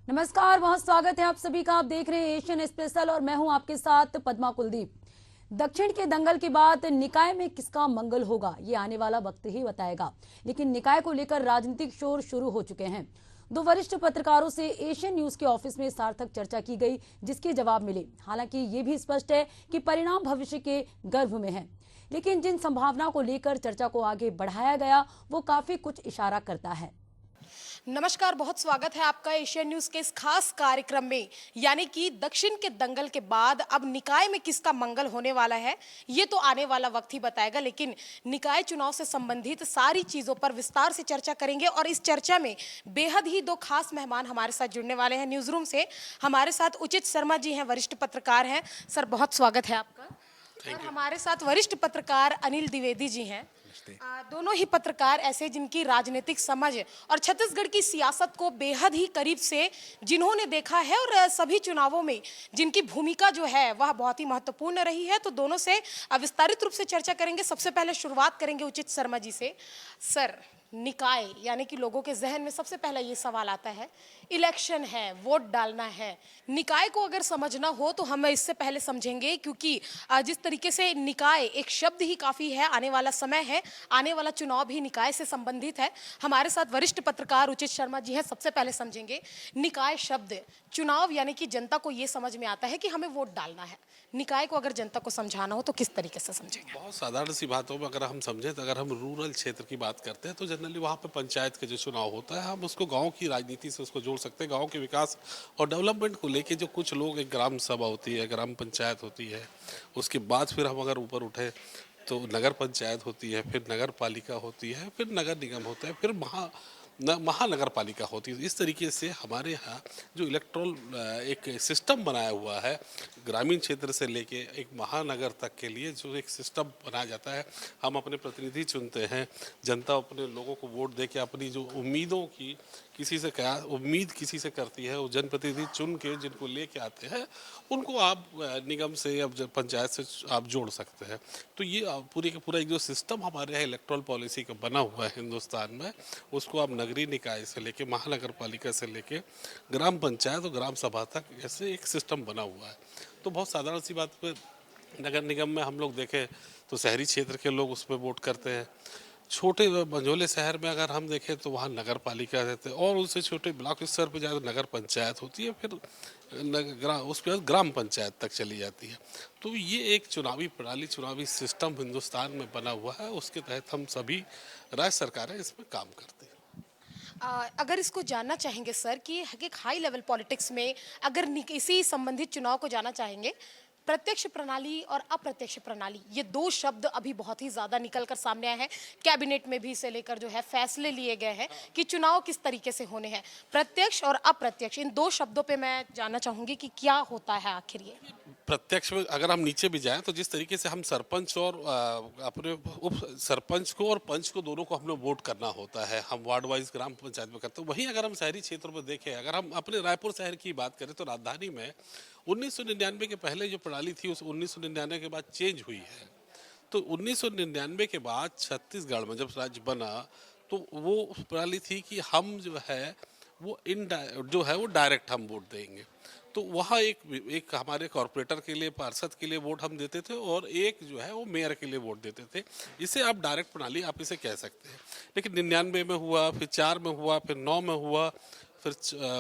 नमस्कार, बहुत स्वागत है आप सभी का। आप देख रहे हैं एशियन स्पेशल और मैं हूं आपके साथ पद्मा कुलदीप। दक्षिण के दंगल के बाद निकाय में किसका मंगल होगा, ये आने वाला वक्त ही बताएगा। लेकिन निकाय को लेकर राजनीतिक शोर शुरू हो चुके हैं। दो वरिष्ठ पत्रकारों से एशियन न्यूज के ऑफिस में सार्थक चर्चा की गई, जिसके जवाब मिले। हालांकि ये भी स्पष्ट है कि परिणाम भविष्य के गर्भ में है, लेकिन जिन संभावना को लेकर चर्चा को आगे बढ़ाया गया वो काफी कुछ इशारा करता है। नमस्कार, बहुत स्वागत है आपका एशियन न्यूज के इस खास कार्यक्रम में। यानी कि दक्षिण के दंगल के बाद अब निकाय में किसका मंगल होने वाला है, ये तो आने वाला वक्त ही बताएगा। लेकिन निकाय चुनाव से संबंधित सारी चीजों पर विस्तार से चर्चा करेंगे और इस चर्चा में बेहद ही दो खास मेहमान हमारे साथ जुड़ने वाले हैं। न्यूज रूम से हमारे साथ उचित शर्मा जी हैं, वरिष्ठ पत्रकार हैं। सर, बहुत स्वागत है आपका। और हमारे साथ वरिष्ठ पत्रकार अनिल द्विवेदी जी हैं। दोनों ही पत्रकार ऐसे जिनकी राजनीतिक समझ और छत्तीसगढ़ की सियासत को बेहद ही करीब से जिन्होंने देखा है और सभी चुनावों में जिनकी भूमिका जो है वह बहुत ही महत्वपूर्ण रही है। तो दोनों से विस्तारित रूप से चर्चा करेंगे। सबसे पहले शुरुआत करेंगे उचित शर्मा जी से। सर, निकाय यानी कि लोगों के जहन में सबसे पहला ये सवाल आता है, इलेक्शन है, वोट डालना है। निकाय को अगर समझना हो तो हम इससे पहले समझेंगे, क्योंकि जिस तरीके से निकाय एक शब्द ही काफ़ी है। आने वाला समय है, आने वाला चुनाव भी निकाय से संबंधित है। हमारे साथ वरिष्ठ पत्रकार उचित शर्मा जी हैं। सबसे पहले समझेंगे निकाय शब्द। चुनाव यानी कि जनता को ये समझ में आता है कि हमें वोट डालना है। निकाय को अगर जनता को समझाना हो तो किस तरीके से समझेंगे? बहुत साधारण सी बातों में अगर हम समझें तो अगर हम रूरल क्षेत्र की बात करते हैं तो जनरली वहाँ पे पंचायत के जो चुनाव होता है हम उसको गांव की राजनीति से उसको जोड़ सकते हैं। गांव के विकास और डेवलपमेंट को लेके जो कुछ लोग, एक ग्राम सभा होती है, ग्राम पंचायत होती है, उसके बाद फिर हम अगर ऊपर उठे तो नगर पंचायत होती है, फिर नगर पालिका होती है, फिर नगर निगम होता है, फिर महानगर पालिका होती है। इस तरीके से हमारे यहाँ जो इलेक्ट्रल एक सिस्टम बनाया हुआ है, ग्रामीण क्षेत्र से लेके एक महानगर तक के लिए जो एक सिस्टम बनाया जाता है। हम अपने प्रतिनिधि चुनते हैं, जनता अपने लोगों को वोट दे के अपनी जो उम्मीदों की किसी से क्या उम्मीद किसी से करती है, वो जनप्रतिनिधि चुन के जिनको लेके आते हैं उनको आप निगम से या पंचायत से आप जोड़ सकते हैं। तो ये पूरी का पूरा एक जो सिस्टम हमारे यहाँ इलेक्ट्रल पॉलिसी का बना हुआ है हिंदुस्तान में, उसको आप नगरीय निकाय से लेके महानगर पालिका से लेके ग्राम पंचायत और ग्राम सभा तक ऐसे एक सिस्टम बना हुआ है। तो बहुत साधारण सी बात पर नगर निगम में हम लोग देखें तो शहरी क्षेत्र के लोग उसमें वोट करते हैं। छोटे मंझोले शहर में अगर हम देखें तो वहाँ नगर पालिका रहते हैं, और उससे छोटे ब्लॉक स्तर पर जाए तो नगर पंचायत होती है, फिर उसके बाद ग्राम पंचायत तक चली जाती है। तो ये एक चुनावी प्रणाली, चुनावी सिस्टम हिंदुस्तान में बना हुआ है, उसके तहत हम सभी राज्य सरकारें इसमें काम करती हैं। अगर इसको जानना चाहेंगे सर कि एक हाई लेवल पॉलिटिक्स में अगर इसी संबंधित चुनाव को जानना चाहेंगे, प्रत्यक्ष प्रणाली और अप्रत्यक्ष प्रणाली, ये दो शब्द अभी बहुत ही ज्यादा निकल कर सामने आए हैं। कैबिनेट में भी इसे लेकर जो है फैसले लिए गए हैं कि चुनाव किस तरीके से होने हैं। प्रत्यक्ष और अप्रत्यक्ष, इन दो शब्दों पे मैं जानना चाहूंगी कि क्या होता है आखिर ये। प्रत्यक्ष में अगर हम नीचे भी जाएं तो जिस तरीके से हम सरपंच और अपने उप सरपंच को और पंच को दोनों को हम लोग वोट करना होता है, हम वार्ड वाइज ग्राम पंचायत में करते हैं। वहीं अगर हम शहरी क्षेत्रों में देखें, अगर हम अपने रायपुर शहर की बात करें तो राजधानी में 1999 के पहले जो प्रणाली थी उस 1999 के बाद चेंज हुई है। तो 1999 के बाद छत्तीसगढ़ में जब राज्य बना तो वो प्रणाली थी कि हम जो है वो जो है वो डायरेक्ट हम वोट देंगे। तो वहाँ एक हमारे कॉरपोरेटर के लिए, पार्षद के लिए वोट हम देते थे, और एक जो है वो मेयर के लिए वोट देते थे। इसे आप डायरेक्ट प्रणाली आप इसे कह सकते हैं। लेकिन 99 में हुआ, फिर 4 में हुआ, फिर 9 में हुआ, फिर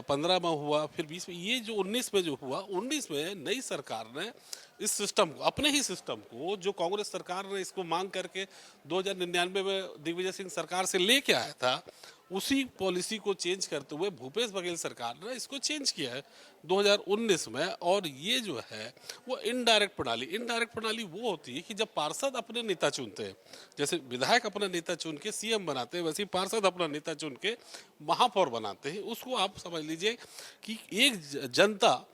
15 में हुआ, फिर 20 में, ये जो 19 में जो हुआ, 19 में नई सरकार ने इस सिस्टम को, अपने ही सिस्टम को, जो कांग्रेस सरकार ने इसको मांग करके 2099 में दिग्विजय सिंह सरकार से लेके आया था, उसी पॉलिसी को चेंज करते हुए भूपेश बघेल सरकार ने इसको चेंज किया है 2019 में। और ये जो है वो इनडायरेक्ट प्रणाली वो होती है कि जब पार्षद अपने नेता चुनते हैं, जैसे विधायक अपना नेता चुन के सीएम बनाते हैं, वैसे ही पार्षद अपना नेता चुन के महापौर बनाते हैं। उसको आप समझ लीजिए कि एक जनता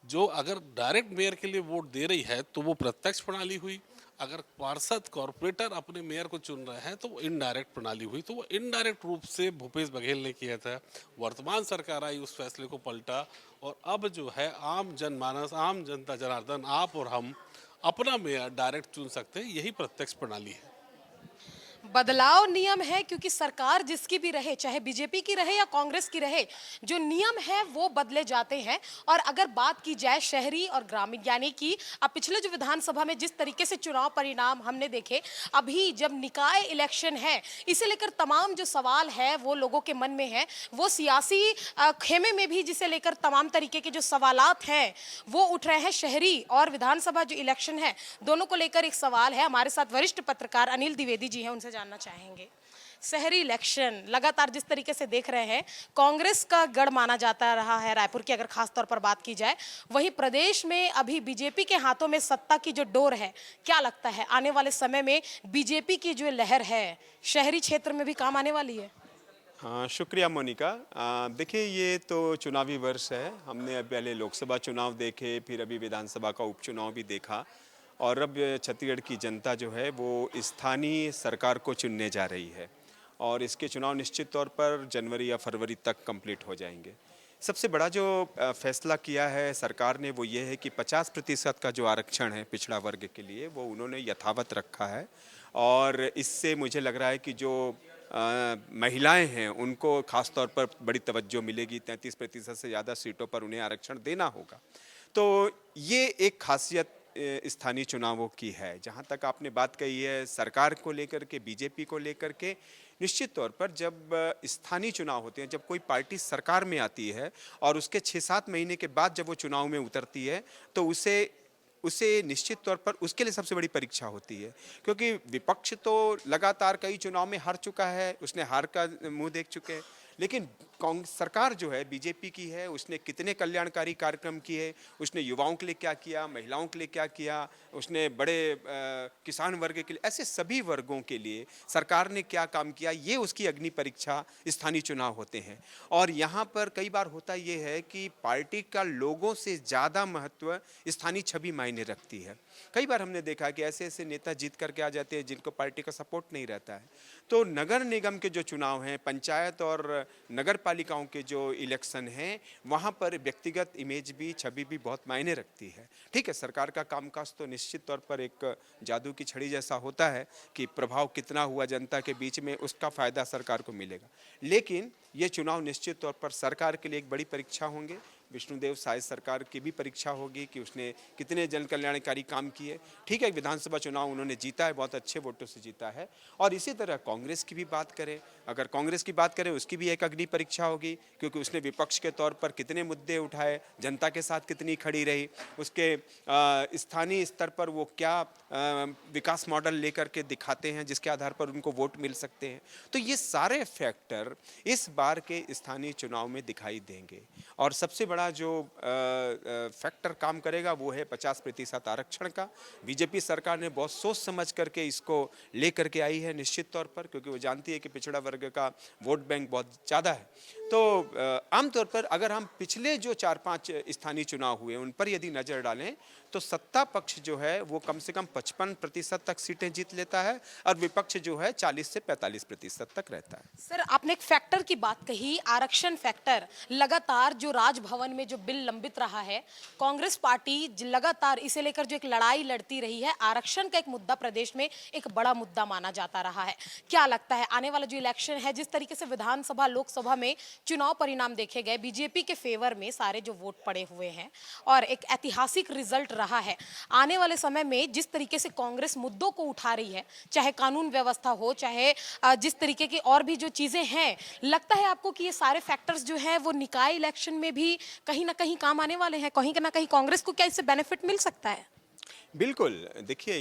जो अगर डायरेक्ट मेयर के लिए वोट दे रही है तो वो प्रत्यक्ष प्रणाली हुई, अगर पार्षद कॉरपोरेटर अपने मेयर को चुन रहे हैं तो वो इनडायरेक्ट प्रणाली हुई। तो वो इनडायरेक्ट रूप से भूपेश बघेल ने किया था। वर्तमान सरकार आई, उस फैसले को पलटा, और अब जो है आम जनमानस, आम जनता जनार्दन, आप और हम अपना मेयर डायरेक्ट चुन सकते हैं। यही प्रत्यक्ष प्रणाली है। बदलाव नियम है क्योंकि सरकार जिसकी भी रहे, चाहे बीजेपी की रहे या कांग्रेस की रहे, जो नियम है वो बदले जाते हैं। और अगर बात की जाए शहरी और ग्रामीण, यानी कि अब पिछले जो विधानसभा में जिस तरीके से चुनाव परिणाम हमने देखे, अभी जब निकाय इलेक्शन है, इसे लेकर तमाम जो सवाल है वो लोगों के मन में है। वो सियासी खेमे में भी जिसे लेकर तमाम तरीके के जो सवालात हैं वो उठ रहे हैं। शहरी और विधानसभा जो इलेक्शन है, दोनों को लेकर एक सवाल है। हमारे साथ वरिष्ठ पत्रकार अनिल द्विवेदी जी हैं, उनसे जानना चाहेंगे। शहरी इलेक्शन लगातार जिस तरीके से देख रहे हैं, कांग्रेस का गढ़ माना जाता रहा है रायपुर की, अगर खास तौर पर बात की जाए, वहीं प्रदेश में अभी बीजेपी के हाथों में सत्ता की जो डोर है, क्या लगता है आने वाले समय में बीजेपी की जो लहर है शहरी क्षेत्र में भी काम आने वाली है? हाँ, शुक्रिया मोनिका। देखिए, ये तो चुनावी वर्ष है। हमने पहले लोकसभा चुनाव देखे, फिर अभी विधानसभा का उपचुनाव भी देखा, और अब छत्तीसगढ़ की जनता जो है वो स्थानीय सरकार को चुनने जा रही है, और इसके चुनाव निश्चित तौर पर जनवरी या फरवरी तक कंप्लीट हो जाएंगे। सबसे बड़ा जो फैसला किया है सरकार ने वो ये है कि 50% का जो आरक्षण है पिछड़ा वर्ग के लिए, वो उन्होंने यथावत रखा है। और इससे मुझे लग रहा है कि जो महिलाएं हैं उनको खास तौर पर बड़ी तवज्जो मिलेगी। 33% से ज़्यादा सीटों पर उन्हें आरक्षण देना होगा। तो ये एक खासियत स्थानीय चुनावों की है। जहाँ तक आपने बात कही है सरकार को लेकर के, बीजेपी को लेकर के, निश्चित तौर पर जब स्थानीय चुनाव होते हैं, जब कोई पार्टी सरकार में आती है और उसके 6-7 महीने के बाद जब वो चुनाव में उतरती है, तो उसे निश्चित तौर पर उसके लिए सबसे बड़ी परीक्षा होती है। क्योंकि विपक्ष तो लगातार कई चुनाव में हार चुका है, उसने हार का मुंह देख चुके हैं, लेकिन कांग्रेस सरकार जो है बीजेपी की है, उसने कितने कल्याणकारी कार्यक्रम किए, उसने युवाओं के लिए क्या किया, महिलाओं के लिए क्या किया, उसने बड़े किसान वर्ग के लिए, ऐसे सभी वर्गों के लिए सरकार ने क्या काम किया, ये उसकी अग्नि परीक्षा स्थानीय चुनाव होते हैं। और यहाँ पर कई बार होता ये है कि पार्टी का लोगों से ज़्यादा महत्व स्थानीय छवि मायने रखती है। कई बार हमने देखा कि ऐसे ऐसे नेता जीत करके आ जाते हैं जिनको पार्टी का सपोर्ट नहीं रहता है। तो नगर निगम के जो चुनाव हैं, पंचायत और नगर पालिकाओं के जो इलेक्शन हैं, वहाँ पर व्यक्तिगत इमेज भी, छवि भी बहुत मायने रखती है। ठीक है, सरकार का कामकाज तो निश्चित तौर पर एक जादू की छड़ी जैसा होता है कि प्रभाव कितना हुआ जनता के बीच में, उसका फायदा सरकार को मिलेगा। लेकिन ये चुनाव निश्चित तौर पर सरकार के लिए एक बड़ी परीक्षा होंगे। विष्णुदेव साय सरकार की भी परीक्षा होगी कि उसने कितने जन कल्याणकारी काम किए। ठीक है, विधानसभा चुनाव उन्होंने जीता है, बहुत अच्छे वोटों से जीता है। और इसी तरह कांग्रेस की भी बात करें, अगर कांग्रेस की बात करें, उसकी भी एक अग्नि परीक्षा होगी, क्योंकि उसने विपक्ष के तौर पर कितने मुद्दे उठाए, जनता के साथ कितनी खड़ी रही, उसके स्थानीय स्तर पर वो क्या विकास मॉडल लेकर के दिखाते हैं जिसके आधार पर उनको वोट मिल सकते हैं। तो ये सारे फैक्टर इस बार के स्थानीय चुनाव में दिखाई देंगे। और सबसे बड़ा जो फैक्टर काम करेगा वो है 50% आरक्षण का। बीजेपी सरकार ने बहुत सोच समझ करके इसको लेकर के आई है निश्चित तौर पर, क्योंकि वो जानती है कि पिछड़ा वर्ग का वोट बैंक बहुत ज़्यादा है। तो आमतौर पर अगर हम पिछले जो 4-5 स्थानीय चुनाव हुए उन पर यदि नज़र डालें, तो सत्ता पक्ष जो है वो कम से कम 55% तक सीटें जीत लेता है, और विपक्ष जो है 40 से 45% तक रहता है। सर, आपने एक फैक्टर की बात कही, आरक्षण फैक्टर। लगातार जो राजभवन में जो बिल लंबित रहा है, कांग्रेस पार्टी लगातार इसे लेकर जो एक लड़ाई लड़ती रही है, आरक्षण का एक मुद्दा प्रदेश में एक बड़ा मुद्दा माना जाता रहा है। क्या लगता है आने वाला जो इलेक्शन है, जिस तरीके से विधानसभा लोकसभा में चुनाव परिणाम देखे गए, बीजेपी के फेवर में सारे जो वोट पड़े हुए हैं और एक ऐतिहासिक रिजल्ट रहा है, आने वाले समय में जिस तरीके से कांग्रेस मुद्दों को उठा रही है, चाहे कानून व्यवस्था हो, चाहे जिस तरीके की और भी जो चीजें हैं, लगता है आपको कि ये सारे फैक्टर्स जो हैं वो निकाय इलेक्शन में भी कहीं ना कहीं काम आने वाले हैं? कहीं ना कहीं कांग्रेस को क्या इससे बेनिफिट मिल सकता है? बिल्कुल। देखिए,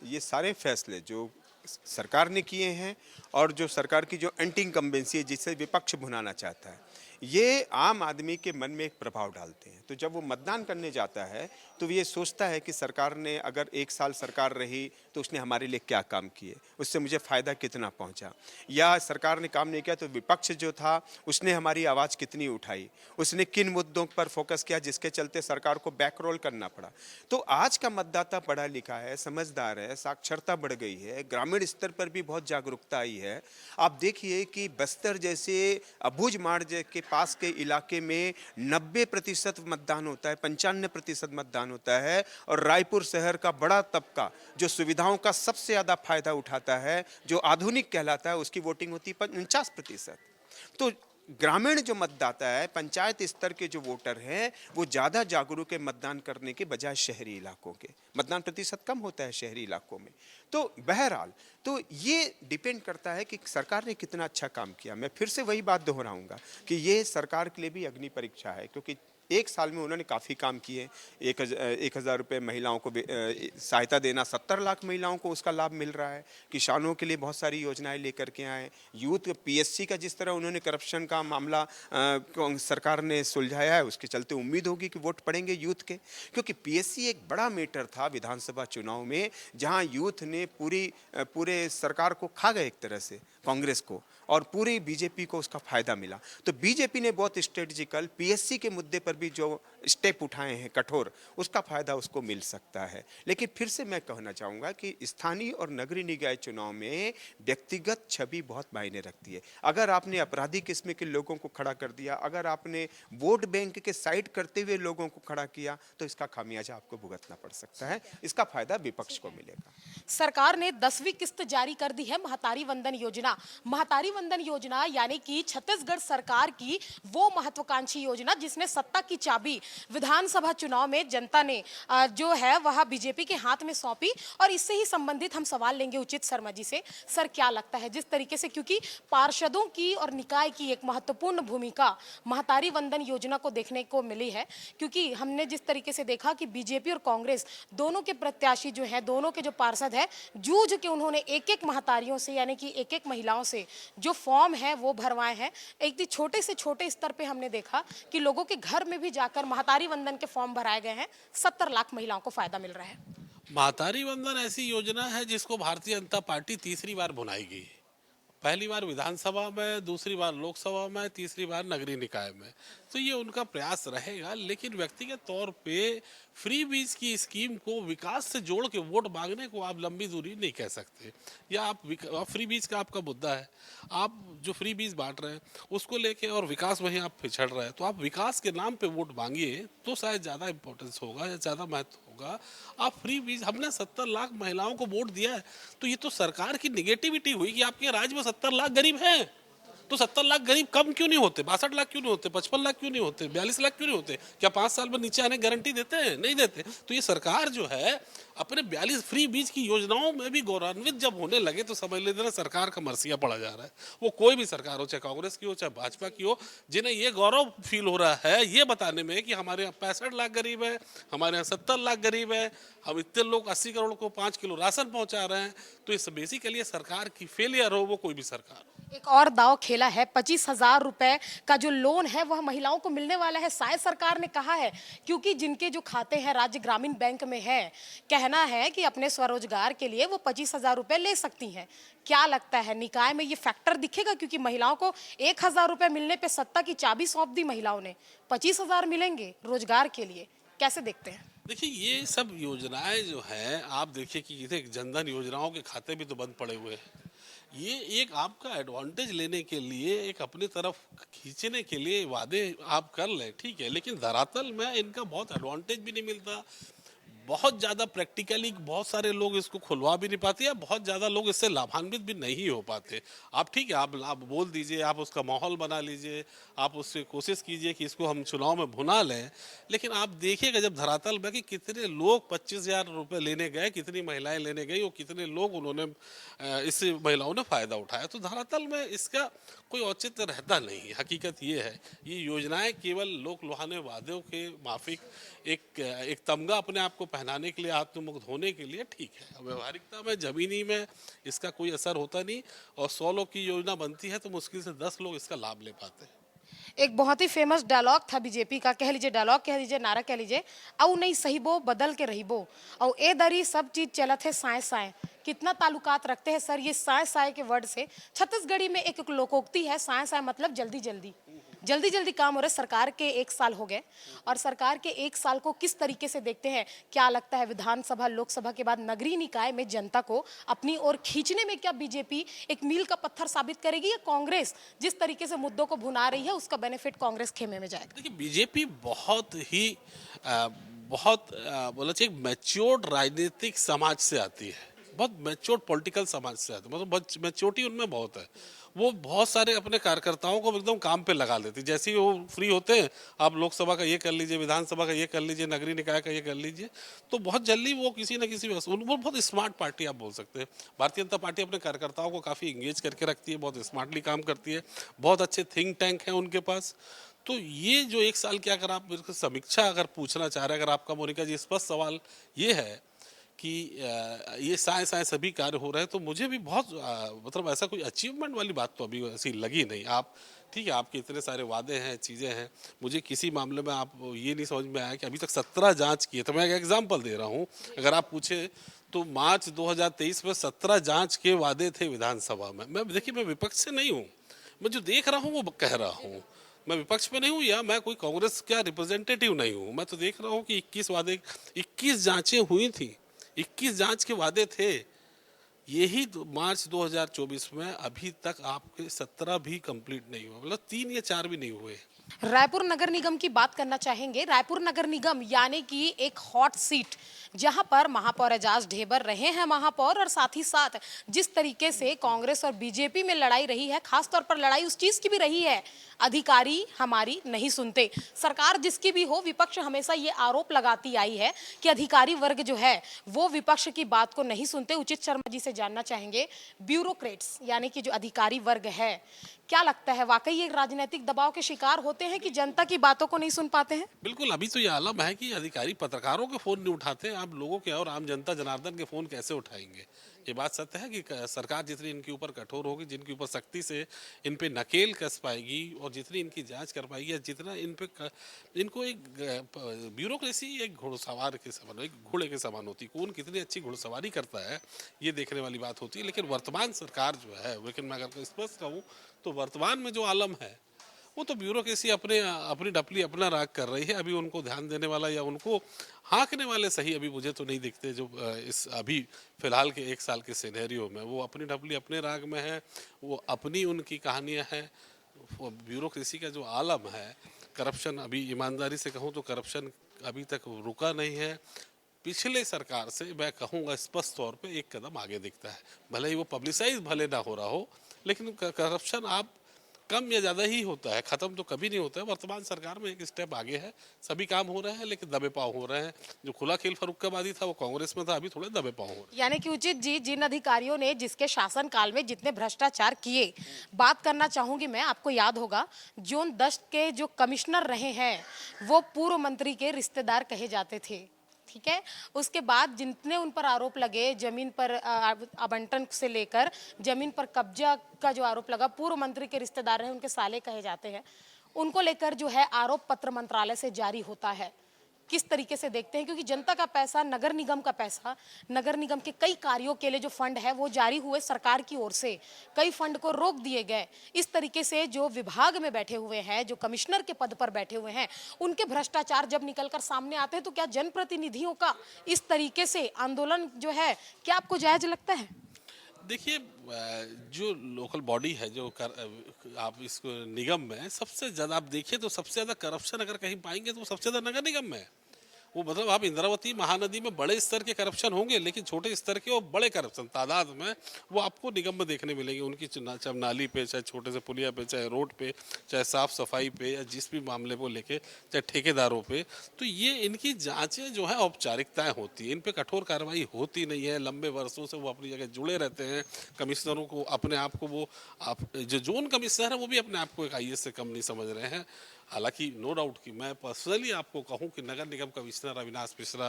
ये सारे फैसले जो सरकार ने किए हैं, और जो सरकार की जो एंटी इनकम्बेंसी है जिसे विपक्ष भुनाना चाहता है, ये आम आदमी के मन में एक प्रभाव डालते हैं। तो जब वो मतदान करने जाता है तो ये सोचता है कि सरकार ने अगर 1 साल सरकार रही तो उसने हमारे लिए क्या काम किए, उससे मुझे फ़ायदा कितना पहुंचा, या सरकार ने काम नहीं किया तो विपक्ष जो था उसने हमारी आवाज़ कितनी उठाई, उसने किन मुद्दों पर फोकस किया जिसके चलते सरकार को बैकरोल करना पड़ा। तो आज का मतदाता पढ़ा लिखा है, समझदार है, साक्षरता बढ़ गई है, ग्रामीण स्तर पर भी बहुत जागरूकता आई है। आप देखिए कि बस्तर जैसे अबूझमाड़ के पास के इलाके में 90% मतदान होता है, 95% मतदान होता है, और रायपुर शहर का बड़ा तबका जो सुविधाओं का सबसे ज़्यादा फायदा उठाता है, जो आधुनिक कहलाता है, उसकी वोटिंग होती है 49%। तो ग्रामीण जो मतदाता है, पंचायत स्तर के जो वोटर हैं, वो ज़्यादा जागरूक है मतदान करने के बजाय शहरी इलाकों के। मतदान प्रतिशत कम होता है शहरी इलाकों में। तो बहरहाल तो ये डिपेंड करता है कि सरकार ने कितना अच्छा काम किया। मैं फिर से वही बात दोहराऊंगा कि ये सरकार के लिए भी अग्नि परीक्षा है, क्योंकि एक साल में उन्होंने काफ़ी काम किए। 1,000 रुपये महिलाओं को सहायता देना, 70 लाख महिलाओं को उसका लाभ मिल रहा है। किसानों के लिए बहुत सारी योजनाएं लेकर के आए। यूथ पीएससी का जिस तरह उन्होंने करप्शन का मामला सरकार ने सुलझाया है, उसके चलते उम्मीद होगी कि वोट पड़ेंगे यूथ के, क्योंकि पीएससी एक बड़ा मैटर था विधानसभा चुनाव में, जहाँ यूथ ने पूरे सरकार को खा गए एक तरह से, कांग्रेस को, और पूरी बीजेपी को उसका फायदा मिला। तो बीजेपी ने बहुत स्ट्रेटजिकल पीएससी के मुद्दे पर भी जो स्टेप उठाए हैं कठोर, उसका फायदा उसको मिल सकता है। लेकिन फिर से मैं कहना चाहूँगा कि स्थानीय और नगरीय निकाय चुनाव में व्यक्तिगत छवि बहुत मायने रखती है। अगर आपने अपराधी किस्म के लोगों को खड़ा कर दिया, अगर आपने वोट बैंक के साइड करते हुए लोगों को खड़ा किया, तो इसका खामियाजा आपको भुगतना पड़ सकता है। इसका फायदा विपक्ष को मिलेगा। सरकार ने 10वीं किस्त जारी कर दी है महतारी वंदन योजना। महतारी वंदन योजना यानी कि छत्तीसगढ़ सरकार की वो महत्वाकांक्षी योजना जिसने सत्ता की चाबी विधानसभा चुनाव में जनता ने जो है वह बीजेपी के हाथ में सौंपी। और इससे ही संबंधित हम सवाल लेंगे उचित शर्मा जी से। सर, क्या लगता है जिस तरीके से, क्योंकि पार्षदों की और निकाय की एक महत्वपूर्ण भूमिका महतारी वंदन योजना को देखने को मिली है, क्योंकि हमने जिस तरीके से देखा कि बीजेपी और कांग्रेस दोनों के प्रत्याशी जो है, दोनों के जो पार्षद है, जूझ के उन्होंने एक एक महतारियों से यानी कि एक एक महिलाओं से जो फॉर्म है वो भरवाए हैं। एक छोटे से छोटे स्तर पे हमने देखा कि लोगों के घर में भी जाकर महतारी वंदन के फॉर्म भराए गए हैं। 70 लाख महिलाओं को फायदा मिल रहा है। महतारी वंदन ऐसी योजना है जिसको भारतीय जनता पार्टी तीसरी बार बनाएगी। पहली बार विधानसभा में, दूसरी बार लोकसभा में, तीसरी बार नगरीय निकाय में। तो ये उनका प्रयास रहेगा। लेकिन व्यक्तिगत तौर पे फ्री बीज की स्कीम को विकास से जोड़ के वोट मांगने को आप लंबी दूरी नहीं कह सकते। या आप फ्री बीज का आपका मुद्दा है, आप जो फ्री बीज बांट रहे हैं उसको लेके और विकास वहीं आप पिछड़ रहे हैं, तो आप विकास के नाम पे वोट मांगिए तो शायद ज़्यादा इंपॉर्टेंस होगा या ज़्यादा महत्व होगा। आप फ्री बीज, हमने 70 लाख महिलाओं को वोट दिया है, तो ये तो सरकार की निगेटिविटी हुई कि आपके राज्य में 70 लाख गरीब हैं। तो 70 लाख गरीब कम क्यों नहीं होते? 62 लाख क्यों नहीं होते? 55 लाख क्यों नहीं होते? 42 लाख क्यों नहीं होते? क्या 5 साल में नीचे आने गारंटी देते हैं? नहीं देते। तो ये सरकार जो है अपने 42 फ्री बीज की योजनाओं में भी गौरवान्वित जब होने लगे तो समझ लेते सरकार का मरसिया पड़ा जा रहा है। वो कोई भी सरकार हो, चाहे कांग्रेस की हो चाहे भाजपा की हो, जिन्हें ये गौरव फील हो रहा है ये बताने में कि हमारे यहाँ 65 लाख गरीब है, हमारे यहाँ 70 लाख गरीब है, हम इतने लोग 80 करोड़ को 5 किलो राशन पहुंचा रहे हैं। तो इस बेसिकली सरकार की फेलियर हो वो कोई भी सरकार। एक और दाव खेला है। 25,000 रुपए का जो लोन है वह महिलाओं को मिलने वाला है, शायद सरकार ने कहा है, क्योंकि जिनके जो खाते हैं राज्य ग्रामीण बैंक में है, कहना है कि अपने स्वरोजगार के लिए वो 25,000 रुपए ले सकती हैं। क्या लगता है निकाय में ये फैक्टर दिखेगा? क्योंकि महिलाओं को 1,000 रुपए मिलने पे सत्ता की चाबी सौंप दी महिलाओं ने, 25,000 मिलेंगे रोजगार के लिए, कैसे देखते हैं? देखिए, ये सब योजनाएं जो हैं, आप देखिए कि जनधन योजनाओं के खाते भी तो बंद पड़े हुए हैं। ये एक आपका एडवांटेज लेने के लिए, एक अपनी तरफ खींचने के लिए वादे आप कर लें, ठीक है, लेकिन धरातल में इनका बहुत एडवांटेज भी नहीं मिलता। बहुत ज़्यादा प्रैक्टिकली बहुत सारे लोग इसको खुलवा भी नहीं पाते या बहुत ज़्यादा लोग इससे लाभान्वित भी नहीं हो पाते। आप ठीक है, आप बोल दीजिए, आप उसका माहौल बना लीजिए, आप उससे कोशिश कीजिए कि इसको हम चुनाव में भुना लें, लेकिन आप देखिएगा जब धरातल में कि कितने लोग 25,000 रुपये लेने गए, कितनी महिलाएं लेने गई और कितने लोग उन्होंने इससे महिलाओं ने फ़ायदा उठाया, तो धरातल में इसका कोई औचित्य रहता नहीं। हकीकत ये है, ये योजनाएं केवल लोक लुभाने वादों के माफिक एक तमगा अपने आप को पहनाने के लिए, आत्ममुक्त होने के लिए ठीक है। व्यवहारिकता में, जमीनी में इसका कोई असर होता नहीं। और 100 लोग की योजना बनती है तो मुश्किल से 10 लोग इसका लाभ ले पाते हैं। एक बहुत ही फेमस डायलॉग था बीजेपी का, कह लीजिए डायलॉग, कह लीजिए नारा, कह लीजिए, औ नहीं सही बो बदल के रही बो, और ए दरी सब चीज चलत है साए साए। कितना ताल्लुकात रखते हैं सर ये साय साय के वर्ड से? छत्तीसगढ़ी में एक लोकोक्ति है, साय साय मतलब जल्दी जल्दी, जल्दी जल्दी काम हो रहा है। सरकार के 1 साल हो गए और सरकार के 1 साल को किस तरीके से देखते हैं? क्या लगता है विधानसभा लोकसभा के बाद नगरीय निकाय में जनता को अपनी ओर खींचने में क्या बीजेपी एक मील का पत्थर साबित करेगी, या कांग्रेस जिस तरीके से मुद्दों को भुना रही है उसका बेनिफिट कांग्रेस खेमे में जाएगा? देखिए बीजेपी बहुत ही बोला चाहिए मैच्योर्ड राजनीतिक समाज से आती है, बहुत मैच्योर्ड पॉलिटिकल समाज से आती है, मतलब मैच्योरिटी उनमें बहुत है। वो बहुत सारे अपने कार्यकर्ताओं को एकदम काम पे लगा लेती है। जैसे ही वो फ्री होते हैं, आप लोकसभा का ये कर लीजिए, विधानसभा का ये कर लीजिए, नगरीय निकाय का ये कर लीजिए, तो बहुत जल्दी वो किसी न किसी वो बहुत स्मार्ट पार्टी आप बोल सकते हैं। भारतीय जनता पार्टी अपने कार्यकर्ताओं को काफ़ी इंगेज करके रखती है, बहुत स्मार्टली काम करती है, बहुत अच्छे थिंक टैंक हैं उनके पास। तो ये जो 1 साल की अगर आप मेरे को समीक्षा अगर पूछना चाह रहे हैं, अगर आपका मोनिका जी स्पष्ट सवाल ये है कि ये साए साए सभी कार्य हो रहे हैं, तो मुझे भी बहुत मतलब ऐसा कोई अचीवमेंट वाली बात तो अभी ऐसी लगी नहीं। आप ठीक है, आपके इतने सारे वादे हैं, चीज़ें हैं, मुझे किसी मामले में आप ये नहीं समझ में आया कि अभी तक 17 जांच किए। तो मैं एक एग्जांपल दे रहा हूँ, अगर आप पूछे तो मार्च 2023 में 17 जांच के वादे थे विधानसभा में। मैं देखिए, मैं विपक्ष से नहीं हूँ, मैं जो देख रहा हूँ वो कह रहा हूँ। मैं विपक्ष में नहीं हूँ या मैं कोई कांग्रेस का रिप्रेजेंटेटिव नहीं हूँ। मैं तो देख रहा हूँ कि 21 जांचें हुई थी, 21 जांच के वादे थे। यही मार्च 2024 में अभी तक आपके 17 भी कंप्लीट नहीं हुए, मतलब 3 या 4 भी नहीं हुए। रायपुर नगर निगम की बात करना चाहेंगे। रायपुर नगर निगम यानी कि एक हॉट सीट, जहां पर महापौर एजाज ढेबर रहे हैं महापौर, और साथ ही साथ जिस तरीके से कांग्रेस और बीजेपी में लड़ाई रही है, खासतौर पर लड़ाई उस चीज की भी रही है, अधिकारी हमारी नहीं सुनते। सरकार जिसकी भी हो, विपक्ष हमेशा ये आरोप लगाती आई है कि अधिकारी वर्ग जो है वो विपक्ष की बात को नहीं सुनते। उचित शर्मा जी से जानना चाहेंगे, ब्यूरोक्रेट्स यानी कि जो अधिकारी वर्ग है, क्या लगता है वाकई ये राजनीतिक दबाव के शिकार होते हैं कि जनता की बातों को नहीं सुन पाते हैं? बिल्कुल, अभी तो ये आलम है कि अधिकारी पत्रकारों के फोन नहीं उठाते, आप लोगों के और आम जनता जनार्दन के फोन कैसे उठाएंगे? ये बात सत्य है कि सरकार जितनी इनके ऊपर कठोर होगी, जिनके ऊपर सख्ती से इन पे नकेल कस पाएगी और जितनी इनकी जांच कर पाएगी, या जितना इनको एक ब्यूरोक्रेसी एक घुड़सवार के समान, एक घोड़े के समान होती, कौन कितनी अच्छी घुड़सवारी करता है ये देखने वाली बात होती है। लेकिन वर्तमान सरकार जो है, लेकिन मैं अगर स्पष्ट कहूँ तो वर्तमान में जो आलम है वो तो ब्यूरोक्रेसी अपनी डपली अपना राग कर रही है। अभी उनको ध्यान देने वाला या उनको हाँकने वाले सही अभी मुझे तो नहीं दिखते, जो इस अभी फिलहाल के 1 साल के सिनेरियो में वो अपनी डपली अपने राग में है, वो अपनी उनकी कहानियां हैं। ब्यूरोक्रेसी का जो आलम है, करप्शन, अभी ईमानदारी से कहूँ तो करप्शन अभी तक रुका नहीं है। पिछले सरकार से मैं कहूँगा स्पष्ट तौर पे एक कदम आगे दिखता है, भले ही वो पब्लिसाइज भले ना हो रहा हो, लेकिन करप्शन आप कम या ज़्यादा ही होता है, ख़त्म तो कभी नहीं होता है। वर्तमान सरकार में एक स्टेप आगे है, सभी काम हो रहे हैं, लेकिन दबे पाँव हो रहे हैं। जो खुला खेल फर्रुखाबादी था वो कांग्रेस में था, अभी थोड़े दबे पाँव हो रहे हैं। यानी कि उचित जी, जिन अधिकारियों ने जिसके शासन काल में जितने भ्रष्टाचार किए, बात करना चाहूंगी मैं, आपको याद होगा जोन 10 के जो कमिश्नर रहे हैं वो पूर्व मंत्री के रिश्तेदार कहे जाते थे, ठीक है। उसके बाद जितने उन पर आरोप लगे, जमीन पर आवंटन से लेकर जमीन पर कब्जा का जो आरोप लगा, पूर्व मंत्री के रिश्तेदार रहे, उनके साले कहे जाते हैं, उनको लेकर जो है आरोप पत्र मंत्रालय से जारी होता है। किस तरीके से देखते हैं, क्योंकि जनता का पैसा, नगर निगम का पैसा, नगर निगम के कई कार्यों के लिए जो फंड है वो जारी हुए सरकार की ओर से, कई फंड को रोक दिए गए। इस तरीके से जो विभाग में बैठे हुए हैं, जो कमिश्नर के पद पर बैठे हुए हैं, उनके भ्रष्टाचार जब निकलकर सामने आते हैं तो क्या जनप्रतिनिधियों का इस तरीके से आंदोलन जो है, क्या आपको जायज लगता है? देखिए, जो लोकल बॉडी है, जो आप इसको निगम में सबसे ज़्यादा आप देखिए तो सबसे ज़्यादा करप्शन अगर कहीं पाएंगे तो सबसे ज़्यादा नगर निगम में है। वो मतलब आप इंद्रावती महानदी में बड़े स्तर के करप्शन होंगे, लेकिन छोटे स्तर के और बड़े करप्शन तादाद में वो आपको निगम में देखने मिलेंगे। उनकी चाहे नाली पे, चाहे छोटे से पुलिया पे, चाहे रोड पे, चाहे साफ सफाई पे, या जिस भी मामले को लेके, चाहे ठेकेदारों पे, तो ये इनकी जांचें जो है औपचारिकताएं होती है, इन पे कठोर कार्रवाई होती नहीं है। लंबे वर्षों से वो अपनी जगह जुड़े रहते हैं। कमिश्नरों को अपने आप को वो जो जोन कमिश्नर है वो भी अपने आप को एक IAS से कम नहीं समझ रहे हैं। हालांकि नो डाउट कि मैं पर्सनली आपको कहूं कि नगर निगम कमिश्नर अविनाश मिश्रा,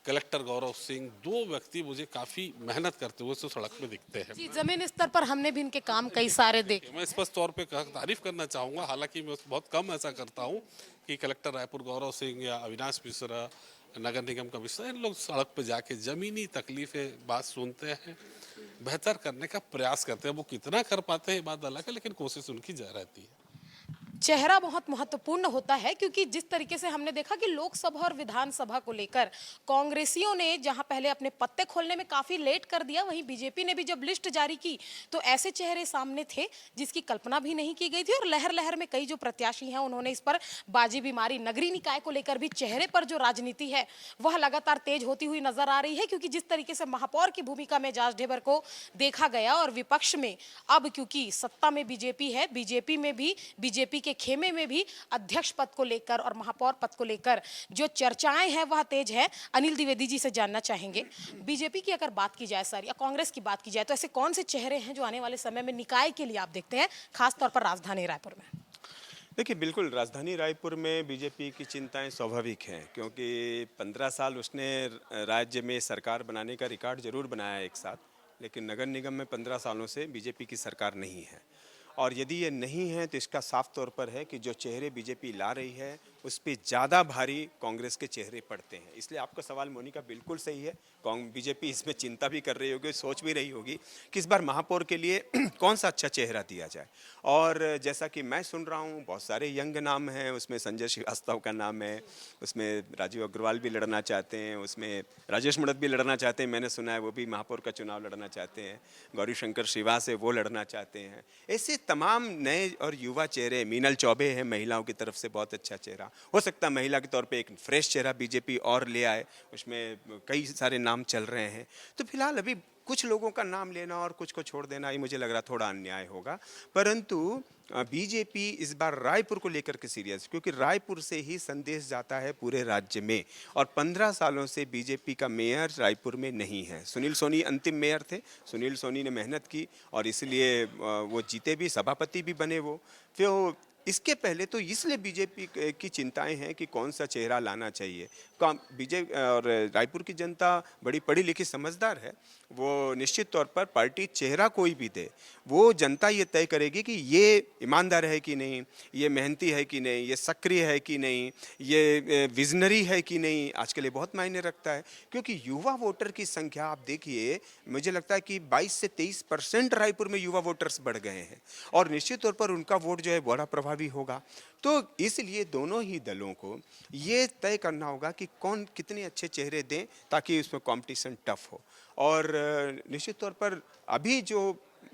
कलेक्टर गौरव सिंह, 2 व्यक्ति मुझे काफ़ी मेहनत करते हुए तो सड़क में दिखते हैं। जी, जमीन स्तर पर हमने भी इनके काम कई सारे देखे। मैं स्पष्ट तौर पे तारीफ करना चाहूँगा, हालांकि मैं बहुत कम ऐसा करता हूँ कि कलेक्टर रायपुर गौरव सिंह या अविनाश मिश्रा नगर निगम कमिश्नर, इन लोग सड़क पर जाके ज़मीनी तकलीफें बात सुनते हैं, बेहतर करने का प्रयास करते हैं। वो कितना कर पाते हैं ये बात अलग है, लेकिन कोशिश उनकी जा रहती है। चेहरा बहुत महत्वपूर्ण होता है, क्योंकि जिस तरीके से हमने देखा कि लोकसभा और विधानसभा को लेकर कांग्रेसियों ने जहां पहले अपने पत्ते खोलने में काफी लेट कर दिया, वहीं बीजेपी ने भी जब लिस्ट जारी की तो ऐसे चेहरे सामने थे जिसकी कल्पना भी नहीं की गई थी। और लहर लहर में कई जो प्रत्याशी हैं उन्होंने इस पर बाजी भी मारी। नगरीय निकाय को लेकर भी चेहरे पर जो राजनीति है वह लगातार तेज होती हुई नजर आ रही है, क्योंकि जिस तरीके से महापौर की भूमिका में जांच ढेबर को देखा गया और विपक्ष में अब क्योंकि सत्ता में बीजेपी है, बीजेपी में भी बीजेपी के खेमे में भी अध्यक्ष पद को लेकर और महापौर पद को लेकर जो चर्चाएं हैं वह तेज है। अनिल द्विवेदी जी से जानना चाहेंगे, बीजेपी की अगर बात की जाए सर या कांग्रेस की बात की जाए तो ऐसे कौन से चेहरे हैं जो आने वाले समय में निकाय के लिए आप देखते हैं, खासतौर पर राजधानी रायपुर में? देखिए, बिल्कुल राजधानी रायपुर में बीजेपी की चिंताएं स्वाभाविक हैं, क्योंकि 15 साल उसने राज्य में सरकार बनाने का रिकॉर्ड जरूर बनाया एक साथ, लेकिन नगर निगम में 15 सालों से बीजेपी की सरकार नहीं है। और यदि ये नहीं है तो इसका साफ तौर पर है कि जो चेहरे बीजेपी ला रही है उस पर ज़्यादा भारी कांग्रेस के चेहरे पड़ते हैं। इसलिए आपका सवाल मोनिका बिल्कुल सही है। बीजेपी इसमें चिंता भी कर रही होगी, सोच भी रही होगी कि इस बार महापौर के लिए कौन सा अच्छा चेहरा दिया जाए। और जैसा कि मैं सुन रहा हूँ, बहुत सारे यंग नाम हैं, उसमें संजय श्रीवास्तव का नाम है, उसमें राजीव अग्रवाल भी लड़ना चाहते हैं, उसमें राजेश मड़त भी लड़ना चाहते हैं, मैंने सुना है वो भी महापौर का चुनाव लड़ना चाहते हैं, गौरी शंकर श्रीवास है वो लड़ना चाहते हैं। ऐसे तमाम नए और युवा चेहरे, मीनल चौबे है महिलाओं की तरफ से, बहुत अच्छा चेहरा। हो सकता है महिला के तौर पे एक फ्रेश चेहरा बीजेपी और ले आए, उसमें कई सारे नाम चल रहे हैं। तो फिलहाल अभी कुछ लोगों का नाम लेना और कुछ को छोड़ देना, ये मुझे लग रहा थोड़ा अन्याय होगा। परंतु बीजेपी इस बार रायपुर को लेकर के सीरियस, क्योंकि रायपुर से ही संदेश जाता है पूरे राज्य में। और 15 सालों से बीजेपी का मेयर रायपुर में नहीं है। सुनील सोनी अंतिम मेयर थे, सुनील सोनी ने मेहनत की और इसलिए वो जीते भी, सभापति भी बने वो। फिर इसके पहले तो इसलिए बीजेपी की चिंताएं हैं कि कौन सा चेहरा लाना चाहिए। बीजेपी और रायपुर की जनता बड़ी पढ़ी लिखी समझदार है, वो निश्चित तौर पर पार्टी चेहरा कोई भी दे, वो जनता ये तय करेगी कि ये ईमानदार है कि नहीं, ये मेहनती है कि नहीं, ये सक्रिय है कि नहीं, ये विजनरी है कि नहीं। आजकल ये बहुत मायने रखता है, क्योंकि युवा वोटर की संख्या आप देखिए, मुझे लगता है कि 22 से 23% रायपुर में युवा वोटर्स बढ़ गए हैं और निश्चित तौर पर उनका वोट जो है बड़ा प्रभावी होगा। तो इसलिए दोनों ही दलों को ये तय करना होगा कि कौन कितने अच्छे चेहरे दें ताकि उसमें कंपटीशन टफ हो। और निश्चित तौर पर अभी जो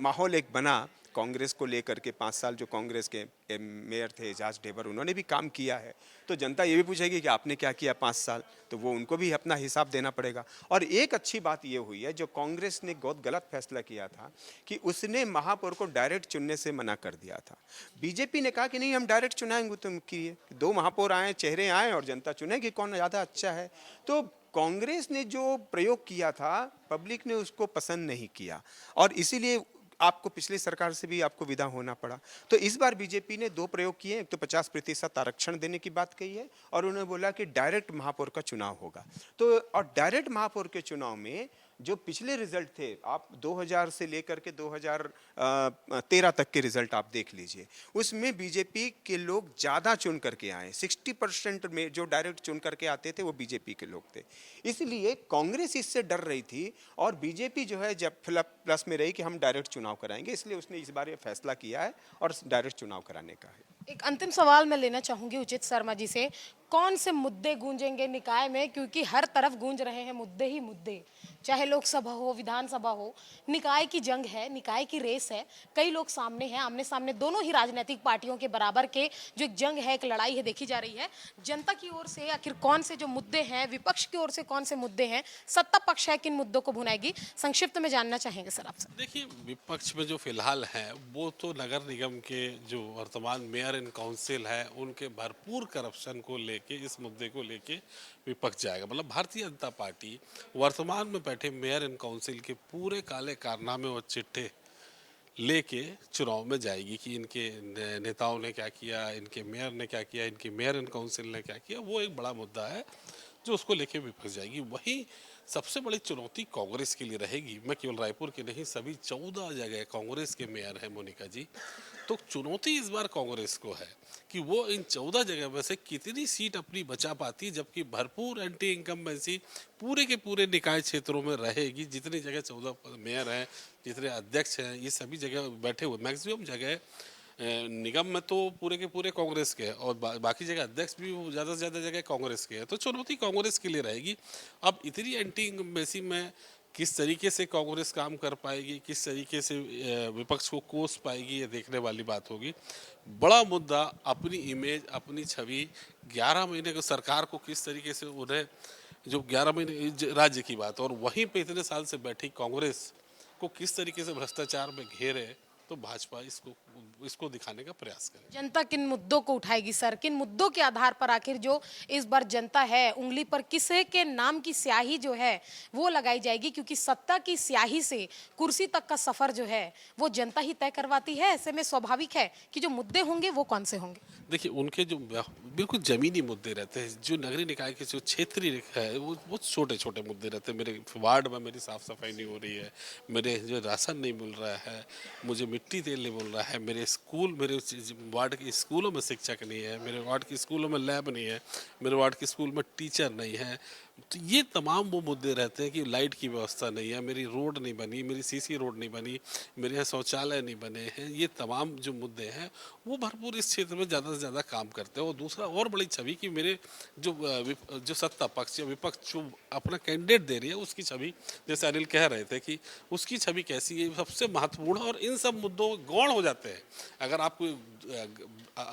माहौल एक बना कांग्रेस को लेकर के, 5 साल जो कांग्रेस के मेयर थे एजाज ढेबर, उन्होंने भी काम किया है, तो जनता ये भी पूछेगी कि आपने क्या किया 5 साल, तो वो उनको भी अपना हिसाब देना पड़ेगा। और एक अच्छी बात ये हुई है, जो कांग्रेस ने बहुत गलत फैसला किया था कि उसने महापौर को डायरेक्ट चुनने से मना कर दिया था। बीजेपी ने कहा कि नहीं, हम डायरेक्ट चुनाएंगे, तुम किए 2 महापौर आए, चेहरे आए और जनता चुनेगी कौन ज़्यादा अच्छा है। तो कांग्रेस ने जो प्रयोग किया था, पब्लिक ने उसको पसंद नहीं किया और इसीलिए आपको पिछली सरकार से भी आपको विदा होना पड़ा। तो इस बार बीजेपी ने 2 प्रयोग किए, एक तो 50% आरक्षण देने की बात कही है और उन्होंने बोला कि डायरेक्ट महापौर का चुनाव होगा। तो और डायरेक्ट महापौर के चुनाव में जो पिछले रिजल्ट थे, आप 2000 से लेकर के 2013 तक के रिजल्ट आप देख लीजिए, उसमें बीजेपी के लोग ज़्यादा चुन करके आए। 60% में जो डायरेक्ट चुन करके आते थे वो बीजेपी के लोग थे। इसलिए कांग्रेस इससे डर रही थी और बीजेपी जो है जब प्लस में रही कि हम डायरेक्ट चुनाव कराएंगे, इसलिए उसने इस बार ये फैसला किया है और डायरेक्ट चुनाव कराने का है। एक अंतिम सवाल मैं लेना चाहूंगी उचित शर्मा जी से, कौन से मुद्दे गूंजेंगे निकाय में, क्योंकि हर तरफ गूंज रहे हैं मुद्दे ही मुद्दे, चाहे लोकसभा हो विधानसभा हो, निकाय की जंग है, निकाय की रेस है, कई लोग सामने हैं, आमने सामने दोनों ही राजनीतिक पार्टियों के बराबर के जो एक जंग है, एक लड़ाई है देखी जा रही है। जनता की ओर से आखिर कौन से जो मुद्दे हैं, विपक्ष की ओर से कौन से मुद्दे हैं, सत्ता पक्ष है किन मुद्दों को भुनाएगी, संक्षिप्त में जानना चाहेंगे सर आपसे। देखिए, विपक्ष में जो फिलहाल है वो तो नगर निगम के जो वर्तमान मेयर इन काउंसिल है उनके भरपूर करप्शन को लेके, इस मुद्दे को लेके विपक्ष जाएगा। मतलब भारतीय जनता पार्टी वर्तमान में बैठे मेयर इन काउंसिल के पूरे काले कारनामे और चिट्ठे लेके चुनाव में जाएगी कि इनके नेताओं ने क्या किया, इनके मेयर ने क्या किया, इनके मेयर इन काउंसिल ने क्या किया। वो एक बड़ा मुद्दा है जो उसको लेके विपक्ष जाएगी। वही सबसे बड़ी चुनौती कांग्रेस के लिए रहेगी। मैं केवल रायपुर के नहीं, सभी 14 जगह कांग्रेस के मेयर हैं मोनिका जी, तो चुनौती इस बार कांग्रेस को है कि वो इन 14 जगह में से कितनी सीट अपनी बचा पाती, जबकि भरपूर एंटी इनकम्बेंसी पूरे के पूरे निकाय क्षेत्रों में रहेगी। जितनी जगह 14 मेयर हैं, जितने अध्यक्ष हैं, ये सभी जगह बैठे हुए, मैक्सिमम जगह निगम में तो पूरे के पूरे कांग्रेस के हैं और बाकी जगह अध्यक्ष भी ज़्यादा से ज़्यादा जगह कांग्रेस के हैं, तो चुनौती कांग्रेस के लिए रहेगी। अब इतनी एंटी इनकम्बेंसी में किस तरीके से कांग्रेस काम कर पाएगी, किस तरीके से विपक्ष को कोस पाएगी, ये देखने वाली बात होगी। बड़ा मुद्दा अपनी इमेज, अपनी छवि, 11 महीने को सरकार को किस तरीके से उन्हें, जो 11 महीने राज्य की बात, और वहीं पे इतने साल से बैठी कांग्रेस को किस तरीके से भ्रष्टाचार में घेरे, तो भाजपा इसको दिखाने का प्रयास करे। जनता किन मुद्दों को उठाएगी सर, किन मुद्दों के आधार पर आखिर जो इस बार जनता है उंगली पर किसे के नाम की स्याही जो है वो लगाई जाएगी, क्योंकि सत्ता की स्याही से कुर्सी तक का सफर जो है वो जनता ही तय करवाती है। ऐसे में स्वाभाविक है कि जो मुद्दे होंगे वो कौन से होंगे। देखिए, उनके जो बिल्कुल जमीनी मुद्दे रहते हैं, जो नगरीय निकाय के जो क्षेत्रीय है वो बहुत छोटे छोटे मुद्दे रहते हैं। मेरे वार्ड में मेरी साफ सफाई नहीं हो रही है, मेरे जो राशन नहीं मिल रहा है, मुझे मिट्टी तेल नहीं मिल रहा है, मेरे स्कूल, मेरे वार्ड के स्कूलों में शिक्षक नहीं है, मेरे वार्ड के स्कूलों में लैब नहीं है, मेरे वार्ड के स्कूल में टीचर नहीं है। तो ये तमाम वो मुद्दे रहते हैं कि लाइट की व्यवस्था नहीं है, मेरी रोड नहीं बनी, मेरी सीसी रोड नहीं बनी, मेरे यहाँ शौचालय नहीं बने हैं। ये तमाम जो मुद्दे हैं वो भरपूर इस क्षेत्र में ज़्यादा से ज़्यादा काम करते हैं। और दूसरा और बड़ी छवि कि मेरे जो सत्ता पक्ष या विपक्ष जो अपना कैंडिडेट दे रही है उसकी छवि, जैसे अनिल कह रहे थे कि उसकी छवि कैसी है, सबसे महत्वपूर्ण। और इन सब मुद्दों गौण हो जाते हैं। अगर आपको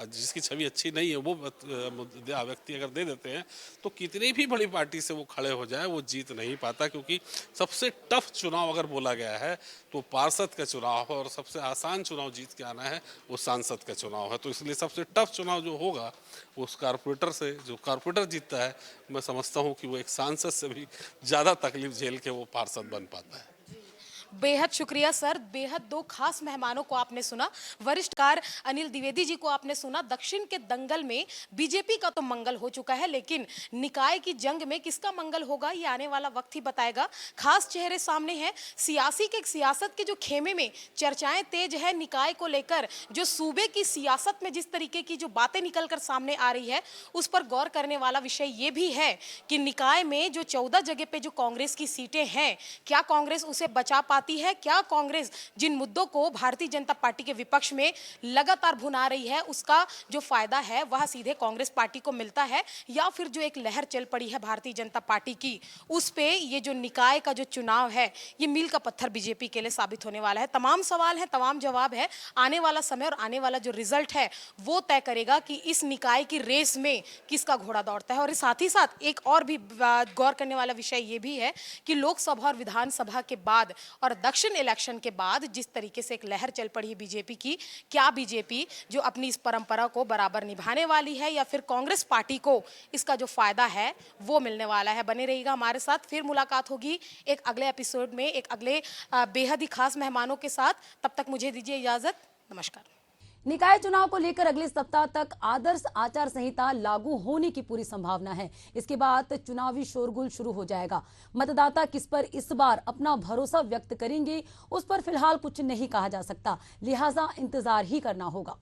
जिसकी छवि अच्छी नहीं है वो व्यक्ति अगर दे देते हैं तो कितनी भी बड़ी पार्टी से वो खड़े हो जाए वो जीत नहीं पाता, क्योंकि सबसे टफ चुनाव अगर बोला गया है तो पार्षद का चुनाव है, और सबसे आसान चुनाव जीत के आना है वो सांसद का चुनाव है। तो इसलिए सबसे टफ चुनाव जो होगा वो उस कारपोरेटर से, जो कारपोरेटर जीतता है, मैं समझता हूँ कि वो एक सांसद से भी ज़्यादा तकलीफ झेल के वो पार्षद बन पाता है। बेहद शुक्रिया सर, बेहद दो खास मेहमानों को आपने सुना। वरिष्ठकार अनिल द्विवेदी जी को आपने सुना। दक्षिण के दंगल में बीजेपी का तो मंगल हो चुका है, लेकिन निकाय की जंग में किसका मंगल होगा ये आने वाला वक्त ही बताएगा। खास चेहरे सामने हैं। सियासत के जो खेमे में चर्चाएं तेज है निकाय को लेकर, जो सूबे की सियासत में जिस तरीके की जो बातें निकल कर सामने आ रही है उस पर गौर करने वाला विषय ये भी है कि निकाय में जो 14 जगह पे जो कांग्रेस की सीटें हैं, क्या कांग्रेस उसे बचा पाती है? क्या कांग्रेस जिन मुद्दों को भारतीय जनता पार्टी के विपक्ष में लगातार भुना रही है उसका जो फायदा है वह सीधे कांग्रेस पार्टी को मिलता है, या फिर जो एक लहर चल पड़ी है भारतीय जनता पार्टी की उस पे ये जो निकाय का जो चुनाव है ये मील का पत्थर बीजेपी के लिए साबित होने वाला है। तमाम सवाल है, तमाम जवाब है। आने वाला समय और आने वाला जो रिजल्ट है वो तय करेगा कि इस निकाय की रेस में किसका घोड़ा दौड़ता है। और साथ ही साथ एक और भी गौर करने वाला विषय ये भी है कि लोकसभा और विधानसभा के बाद और दक्षिण इलेक्शन के बाद जिस तरीके से एक लहर चल पड़ी है बीजेपी की, क्या बीजेपी जो अपनी इस परंपरा को बराबर निभाने वाली है या फिर कांग्रेस पार्टी को इसका जो फायदा है वो मिलने वाला है। बने रहिएगा हमारे साथ, फिर मुलाकात होगी एक अगले एपिसोड में एक अगले बेहद ही खास मेहमानों के साथ। तब तक मुझे दीजिए इजाजत, नमस्कार। निकाय चुनाव को लेकर अगले सप्ताह तक आदर्श आचार संहिता लागू होने की पूरी संभावना है। इसके बाद चुनावी शोरगुल शुरू हो जाएगा। मतदाता किस पर इस बार अपना भरोसा व्यक्त करेंगे उस पर फिलहाल कुछ नहीं कहा जा सकता, लिहाजा इंतजार ही करना होगा।